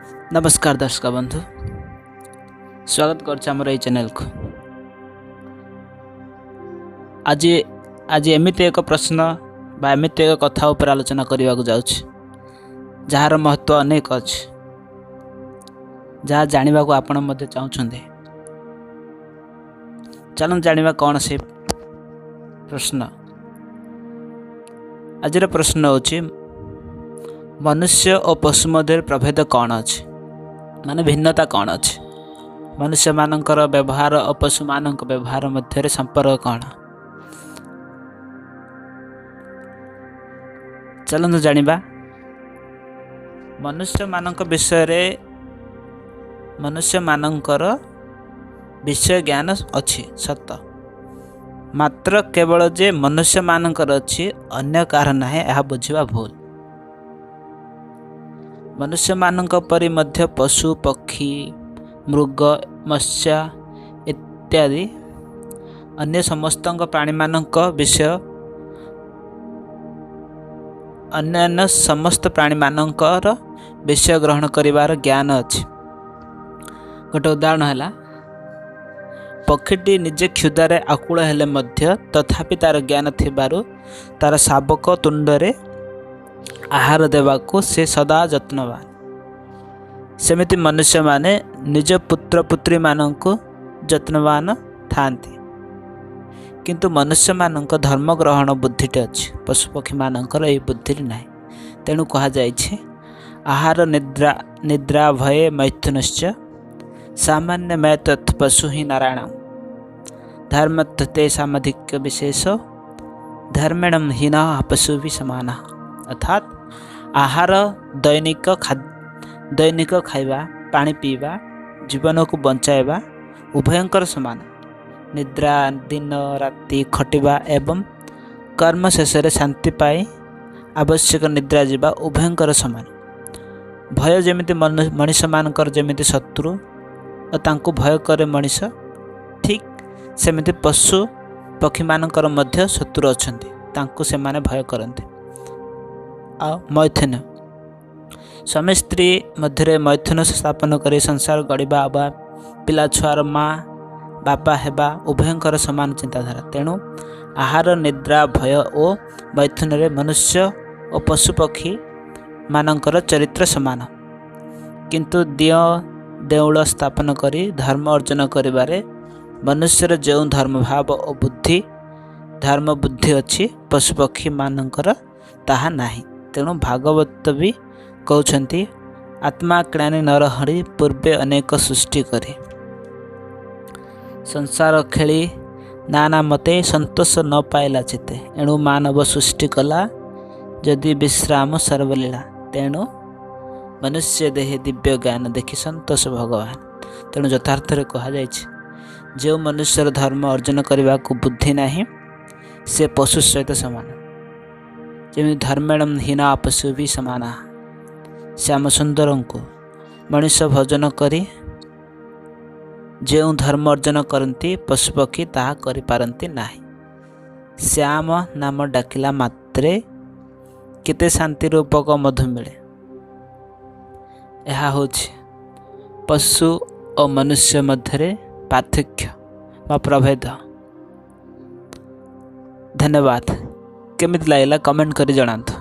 नमस्कार दर्शक बंधु, स्वागत कर चैनल को। आज आज एमती एक प्रश्न बा एमती एक कथा उपर आलोचना करने को जाऊँ जार महत्व अनेक अच्छे, जहाँ जाना को आपण मध्य चाहते। चलो जाना कौन से प्रश्न। आज प्रश्न होची मनुष्य और पशु मध्य प्रभेद कौन अच्छे, माने भिन्नता कौन अच्छे। मनुष्य मानकर व्यवहार और पशु मानक व्यवहार मध्य संपर्क कौन। चलନ୍ତୁ जानिबा। मनुष्य मानक विषय ज्ञान अच्छी सत, मात्र केवल जे मनुष्य मानकर अच्छी अन्य कार ना यह बुझा भूल। मनुष्य मानक परि मध्य पशु पक्षी मृग मत्स्य इत्यादि अन्य समस्त प्राणी मानक विषय अन्य समस्त प्राणी मानकर विषय ग्रहण करिवार ज्ञान अच्छी। गोटे उदाहरण है, पक्षीटी निजे क्षुधारे आकुल हेले मध्य तथापि तार ज्ञान थिबारु तार शावक तुंडरे आहार देवाको से सदा यत्नवान। सेमिति मनुष्य माने निज पुत्र पुत्री मानक यत्नवान थांती, किंतु मनुष्य मानक धर्म ग्रहण बुद्धिटे अच्छी, पशुपक्षी मानकर यही बुद्धि ना। तेणु कहा जाइछे आहार निद्रा निद्रा भये मैथुनश्च सामान्य मै तत्पशु ही नारायण धर्म ते सामधिक्य विशेष धर्मेण हीना पशु भी समाना। अर्थात आहार दैनिक खाइबा पानी पीवा जीवन को बंचाइबा उभयंकर समान। निद्रा दिन राति खटिबा एवं कर्म शेष शांति पाई आवश्यक निद्रा जीवा उभयंकर समान। भय जमिति मनीष मानकर जमिति शत्रु और तांको भय करे मनीष, ठीक सेमिति पशु पक्षी मानकर मध्य शत्रु अछंती, तांको से माने भय करते। आ मैथुन स्वामी स्त्री मध्य मैथुन स्थापन कर संसार गढ़ा बा पिला छुआर माँ बाबा हेबा उभयंकर समान चिंताधारा। तेणु आहार निद्रा भय और मैथुन रे मनुष्य और पशु पक्षी मानकर चरित्र समान, किंतु देउल स्थापन करी धर्म अर्जन करिबारे मनुष्यर जो धर्म भाव और धर्म बुद्धि अच्छी पशु पक्षी मानकर ताहा नाही। तेणु भागवत भी कहते आत्मा क्लानि नरहरि पूर्वे अनेक सृष्टि करे संसार खेली नाना मते संतोष न पाइला चिते एणु मानव सृष्टि कला जदि विश्राम सर्वलीला। तेणु मनुष्य देहे दिव्य ज्ञान देखि संतोष भगवान। तेणु यथार्थ कहा जाइछे जो मनुष्यर धर्म अर्जन करने को बुद्धि नहीं से पशु सहित समान। जमी धर्मेण हीना पशु भी समाना। श्याम सुंदर को मनुष्य भजन करी जो धर्म अर्जन करती पशु पक्षी ताहा करि पारंती नाही। श्याम नाम डाकिला मात्रे केते शांति रूपक मधु मिले। यह होछि पशु और मनुष्य मध्य पार्थक्य व प्रभेद। धन्यवाद। केमिति लागला कमेंट करी जणांतु।